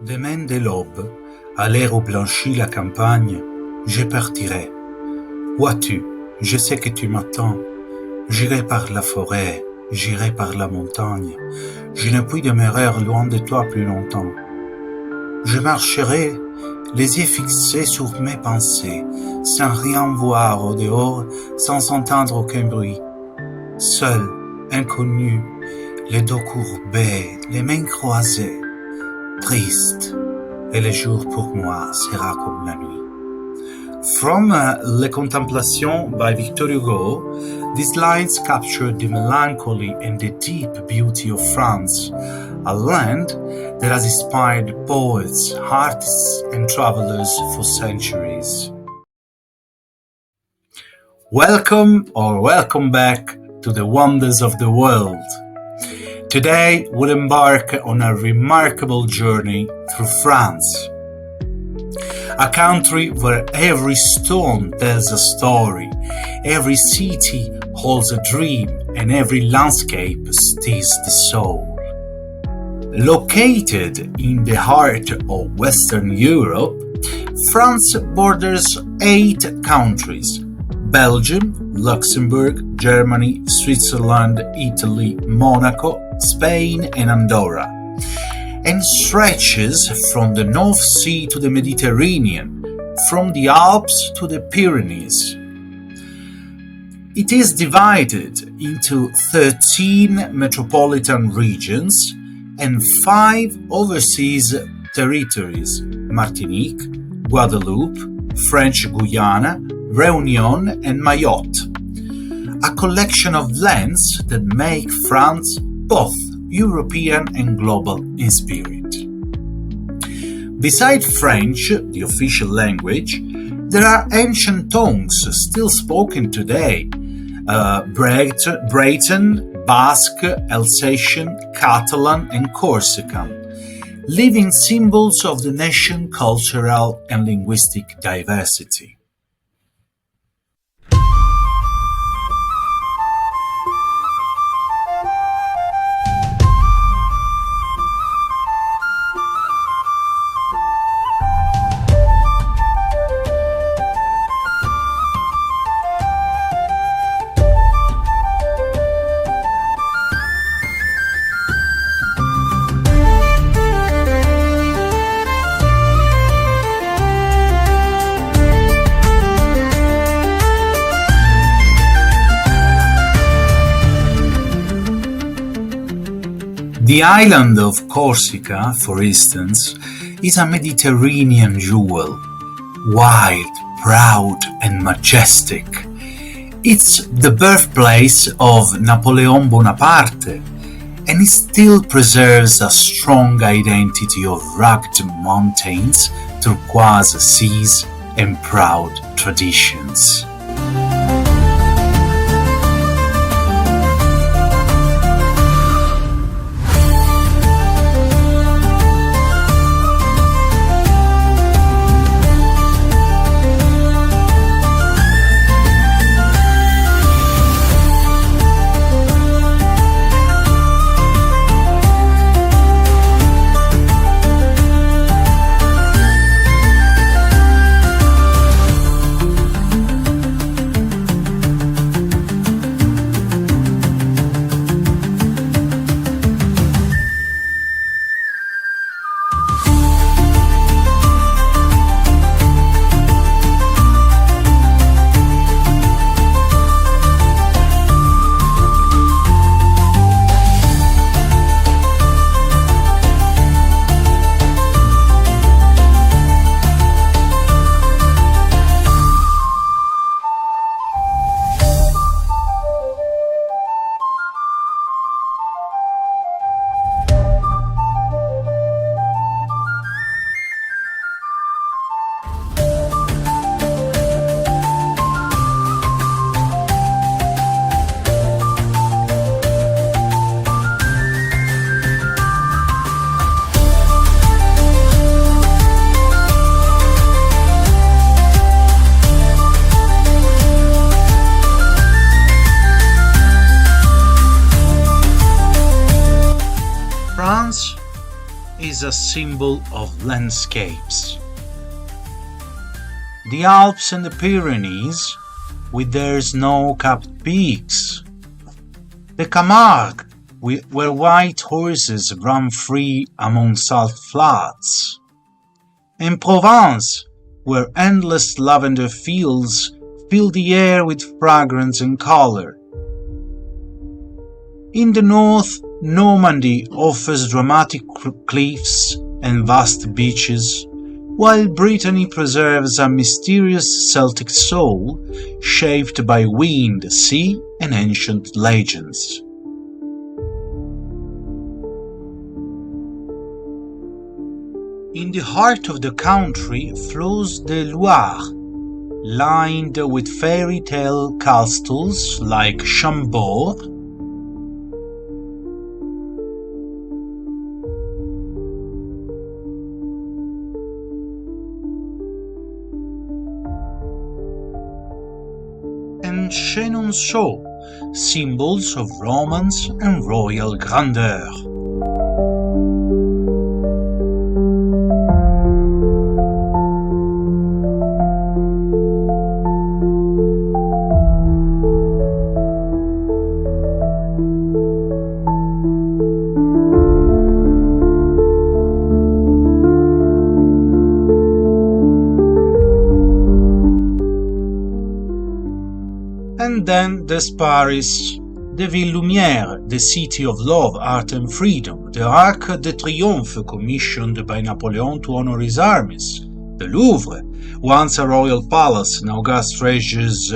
Demain dès l'aube, à l'ère où blanchit la campagne, je partirai. Vois-tu, je sais que tu m'attends. J'irai par la forêt, j'irai par la montagne. Je ne puis demeurer loin de toi plus longtemps. Je marcherai, les yeux fixés sur mes pensées, sans rien voir au dehors, sans entendre aucun bruit. Seul, inconnu, les dos courbés, les mains croisées, triste, et le jour pour moi sera comme la nuit. From Les Contemplations by Victor Hugo, these lines capture the melancholy and the deep beauty of France, a land that has inspired poets, artists, and travelers for centuries. Welcome back to the wonders of the world. Today we'll embark on a remarkable journey through France, a country where every stone tells a story, every city holds a dream, and every landscape stirs the soul. Located in the heart of Western Europe, France borders 8 countries: Belgium, Luxembourg, Germany, Switzerland, Italy, Monaco, Spain, and Andorra, and stretches from the North Sea to the Mediterranean, from the Alps to the Pyrenees. It is divided into 13 metropolitan regions and 5 overseas territories: Martinique, Guadeloupe, French Guiana, Réunion, and Mayotte, a collection of lands that make France both European and global in spirit. Beside French, the official language, there are ancient tongues still spoken today: Breton, Basque, Alsatian, Catalan, and Corsican, living symbols of the nation's cultural and linguistic diversity. The island of Corsica, for instance, is a Mediterranean jewel, wild, proud, and majestic. It's the birthplace of Napoleon Bonaparte, and it still preserves a strong identity of rugged mountains, turquoise seas, and proud traditions. is a symbol of landscapes. The Alps and the Pyrenees, with their snow-capped peaks. The Camargue, where white horses run free among salt flats. In Provence, where endless lavender fields fill the air with fragrance and color. In the north, Normandy offers dramatic cliffs and vast beaches, while Brittany preserves a mysterious Celtic soul shaped by wind, sea, and ancient legends. In the heart of the country flows the Loire, lined with fairy tale castles like Chambord, and Chenonceau, symbols of romance and royal grandeur. And then there's Paris, the Ville Lumière, the city of love, art and freedom, the Arc de Triomphe commissioned by Napoleon to honor his armies, the Louvre, once a royal palace, now got treasures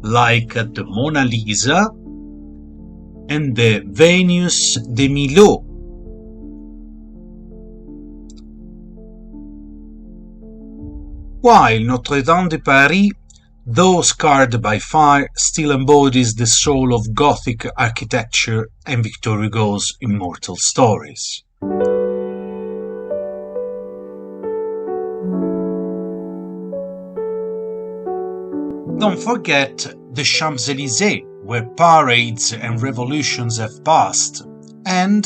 like the Mona Lisa, and the Venus de Milo. While Notre-Dame de Paris, though scarred by fire, still embodies the soul of Gothic architecture and Victor Hugo's immortal stories. Don't forget the Champs-Élysées, where parades and revolutions have passed, and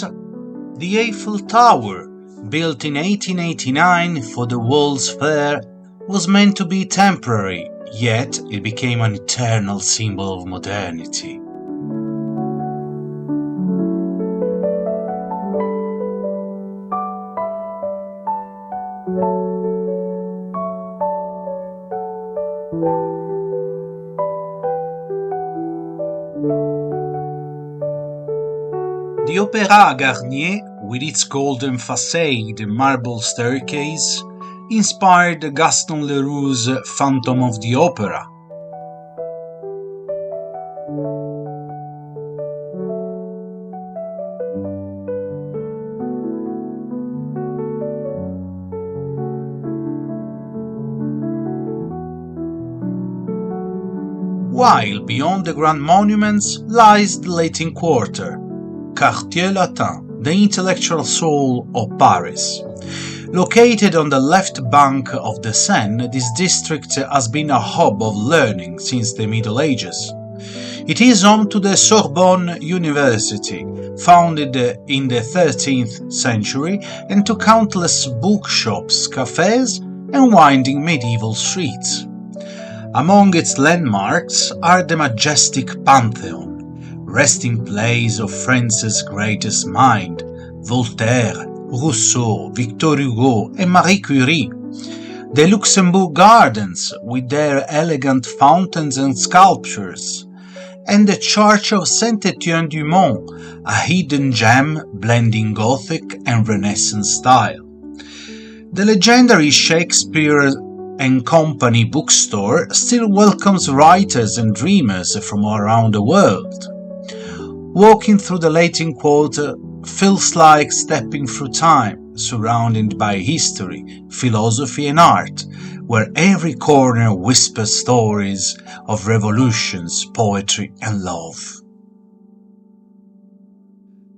the Eiffel Tower, built in 1889 for the World's Fair, was meant to be temporary, yet it became an eternal symbol of modernity. The Opéra Garnier, with its golden facade and marble staircase, inspired Gaston Leroux's Phantom of the Opera. While beyond the grand monuments lies the Latin Quarter, Quartier Latin, the intellectual soul of Paris. Located on the left bank of the Seine, this district has been a hub of learning since the Middle Ages. It is home to the Sorbonne University, founded in the 13th century, and to countless bookshops, cafes, and winding medieval streets. Among its landmarks are the majestic Pantheon, resting place of France's greatest mind, Voltaire, Rousseau, Victor Hugo, and Marie Curie. The Luxembourg Gardens, with their elegant fountains and sculptures, and the Church of Saint-Étienne-du-Mont, a hidden gem blending Gothic and Renaissance style. The legendary Shakespeare and Company bookstore still welcomes writers and dreamers from around the world. Walking through the Latin Quarter feels like stepping through time, surrounded by history, philosophy and art, where every corner whispers stories of revolutions, poetry and love.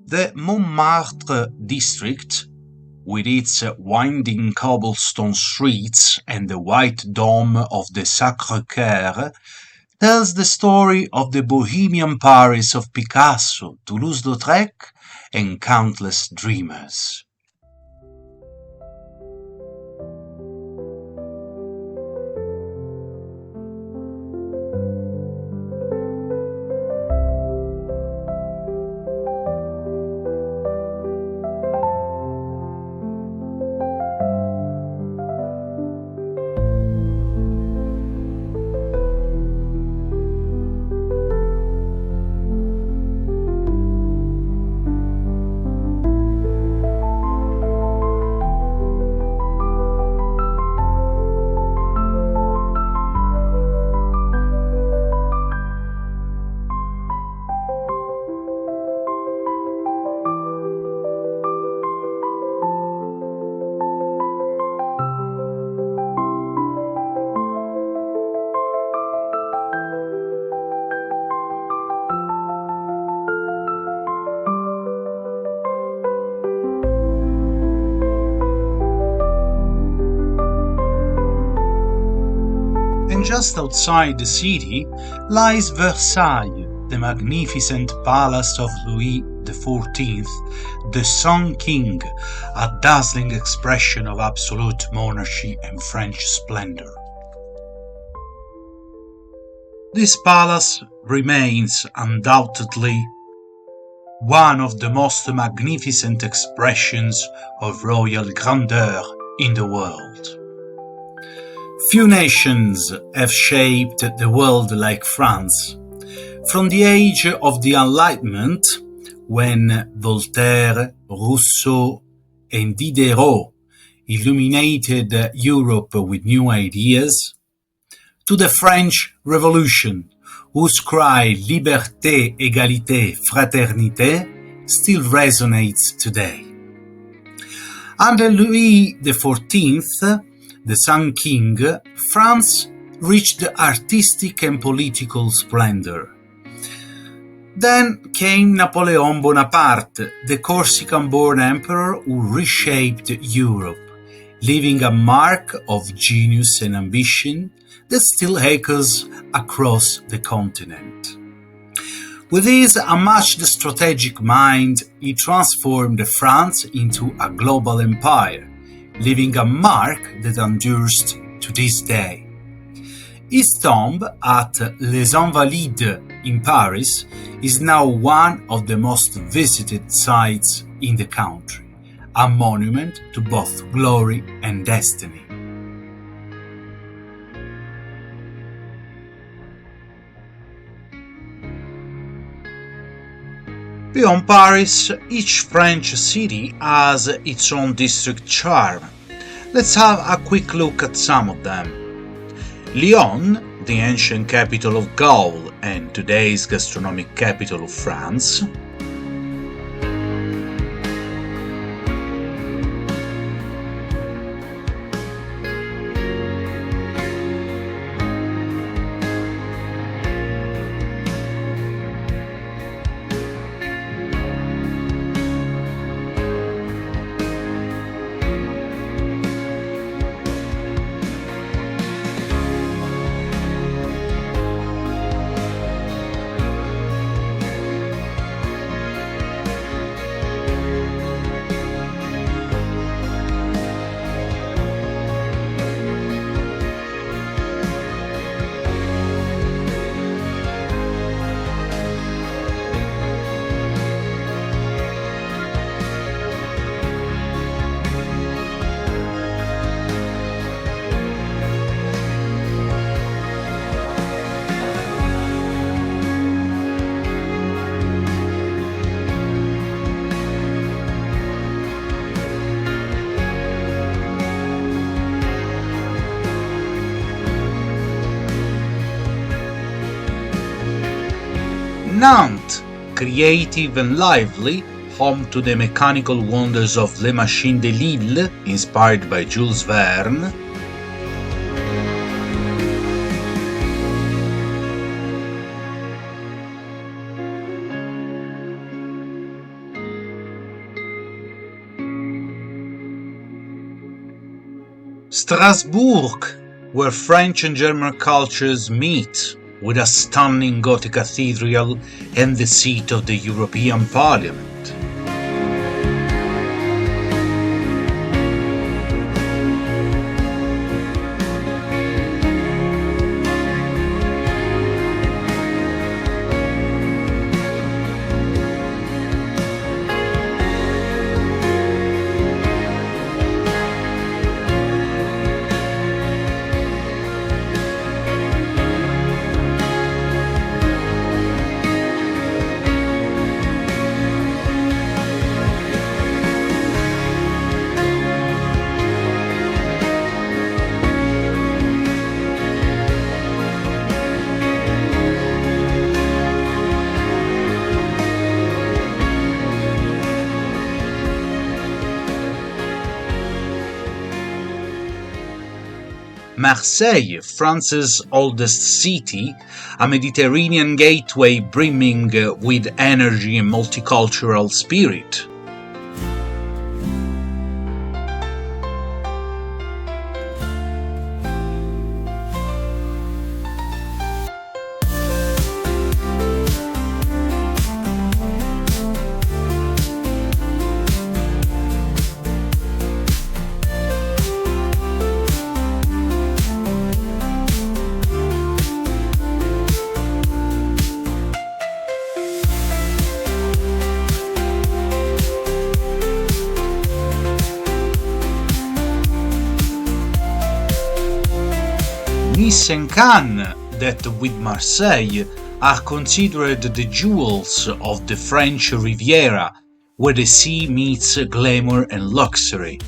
The Montmartre district, with its winding cobblestone streets and the white dome of the Sacré-Cœur, tells the story of the bohemian Paris of Picasso, Toulouse-Lautrec, and countless dreamers. and just outside the city lies Versailles, the magnificent palace of Louis XIV, the Sun King, a dazzling expression of absolute monarchy and French splendor. This palace remains undoubtedly one of the most magnificent expressions of royal grandeur in the world. Few nations have shaped the world like France. From the age of the Enlightenment, when Voltaire, Rousseau, and Diderot illuminated Europe with new ideas, to the French Revolution, whose cry Liberté, Égalité, Fraternité still resonates today. Under Louis XIV, the Sun King, France reached artistic and political splendor. Then came Napoleon Bonaparte, the Corsican-born emperor who reshaped Europe, leaving a mark of genius and ambition that still echoes across the continent. With his unmatched strategic mind, he transformed France into a global empire, leaving a mark that endures to this day. His tomb at Les Invalides in Paris is now one of the most visited sites in the country, a monument to both glory and destiny. Beyond Paris, each French city has its own district charm. Let's have a quick look at some of them. Lyon, the ancient capital of Gaul and today's gastronomic capital of France. Nantes, creative and lively, home to the mechanical wonders of Les Machines de Lille, inspired by Jules Verne. Strasbourg, where French and German cultures meet, with a stunning Gothic cathedral and the seat of the European Parliament. Marseille, France's oldest city, a Mediterranean gateway brimming with energy and multicultural spirit. Nice and Cannes, that with Marseille, are considered the jewels of the French Riviera, where the sea meets glamour and luxury.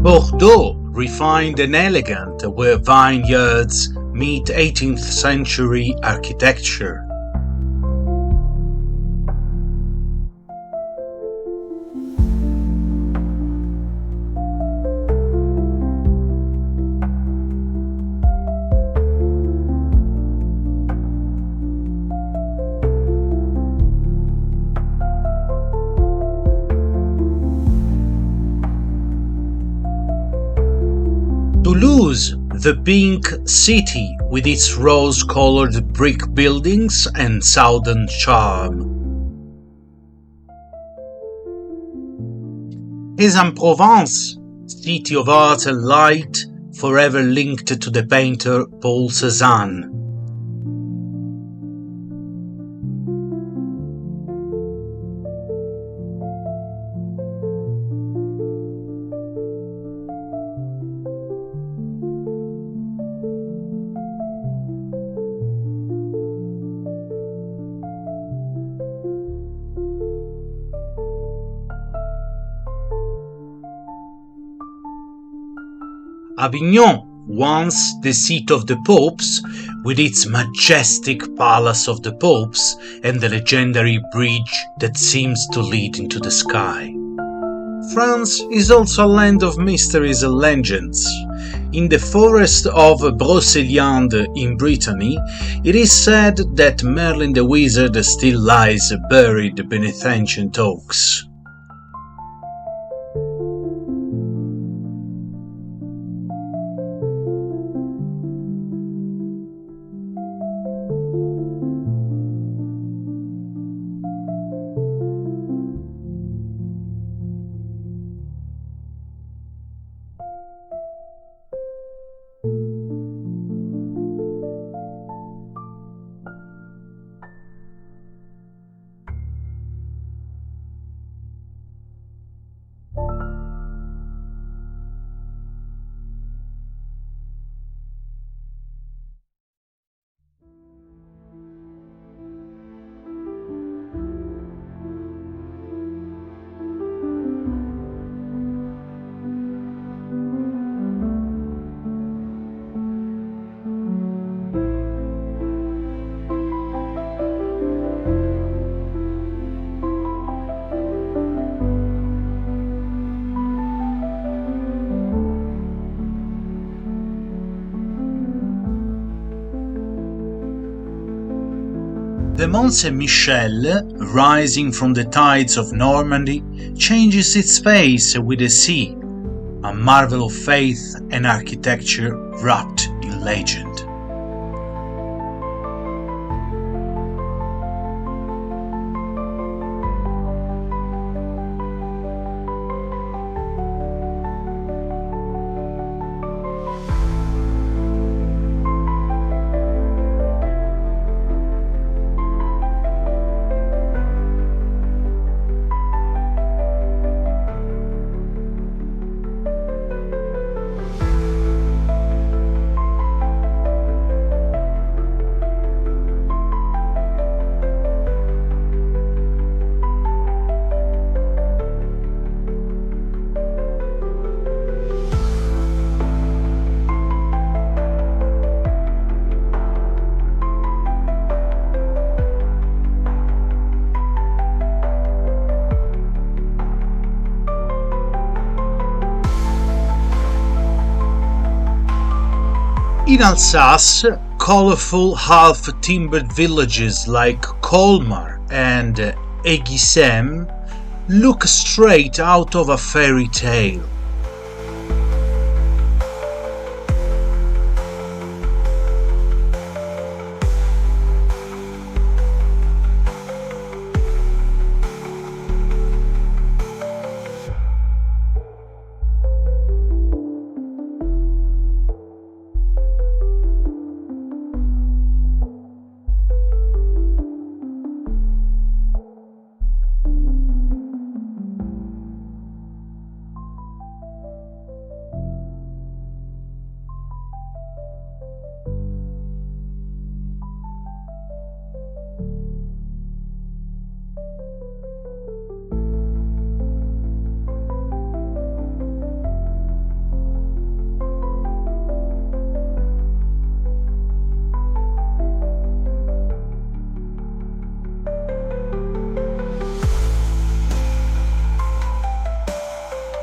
Bordeaux, refined and elegant, where vineyards meet 18th century architecture. Toulouse, the pink city with its rose-colored brick buildings and southern charm. Aix-en-Provence, city of art and light, forever linked to the painter Paul Cézanne. Avignon, once the seat of the popes, with its majestic Palace of the Popes and the legendary bridge that seems to lead into the sky. France is also a land of mysteries and legends. In the forest of Brocéliande in Brittany, it is said that Merlin the Wizard still lies buried beneath ancient oaks. The Mont Saint-Michel, rising from the tides of Normandy, changes its face with the sea, a marvel of faith and architecture wrapped in legend. In Alsace, colorful half-timbered villages like Colmar and Egisem look straight out of a fairy tale.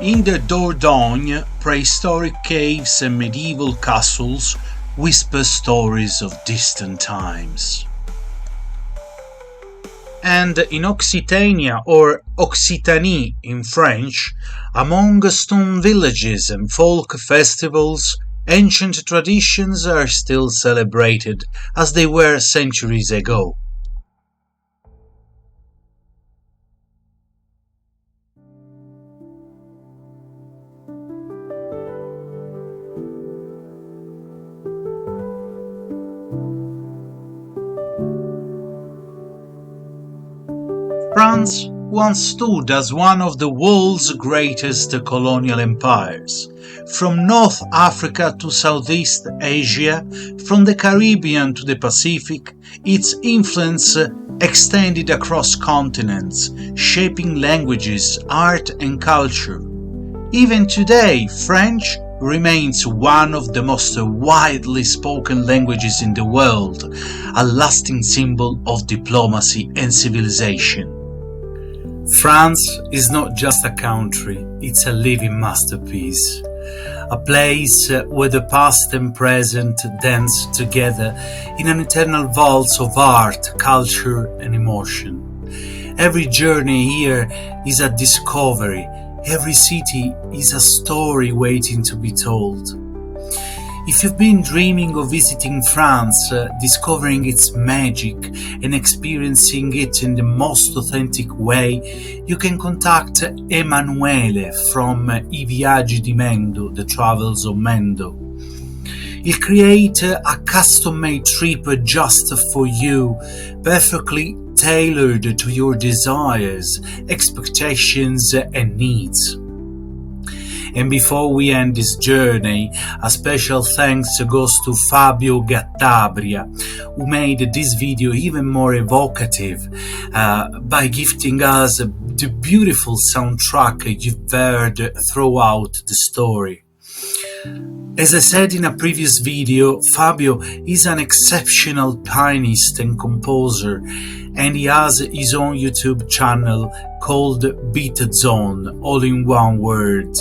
In the Dordogne, prehistoric caves and medieval castles whisper stories of distant times. And in Occitania, or Occitanie in French, among stone villages and folk festivals, ancient traditions are still celebrated as they were centuries ago. France once stood as one of the world's greatest colonial empires. From North Africa to Southeast Asia, from the Caribbean to the Pacific, its influence extended across continents, shaping languages, art and culture. Even today, French remains one of the most widely spoken languages in the world, a lasting symbol of diplomacy and civilization. France is not just a country, it's a living masterpiece. A place where the past and present dance together in an eternal waltz of art, culture and emotion. Every journey here is a discovery, every city is a story waiting to be told. If you've been dreaming of visiting France, discovering its magic and experiencing it in the most authentic way, you can contact Emanuele from I Viaggi di Mendo, the Travels of Mendo. He'll create a custom-made trip just for you, perfectly tailored to your desires, expectations and needs. And before we end this journey, a special thanks goes to Fabio Gattabria, who made this video even more evocative by gifting us the beautiful soundtrack you've heard throughout the story. As I said in a previous video, Fabio is an exceptional pianist and composer, and he has his own YouTube channel called Beat Zone, all in one word,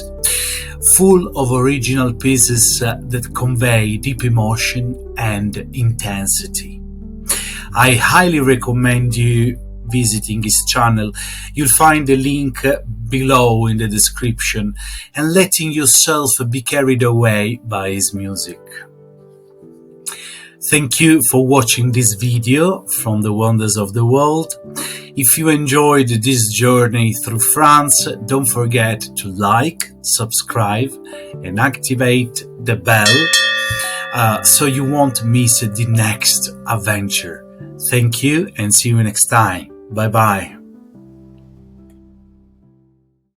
full of original pieces that convey deep emotion and intensity. I highly recommend you visiting his channel. You'll find the link below in the description, and letting yourself be carried away by his music. Thank you for watching this video from the wonders of the world. If you enjoyed this journey through France, don't forget to like, subscribe, and activate the bell so you won't miss the next adventure. Thank you and see you next time. Bye bye.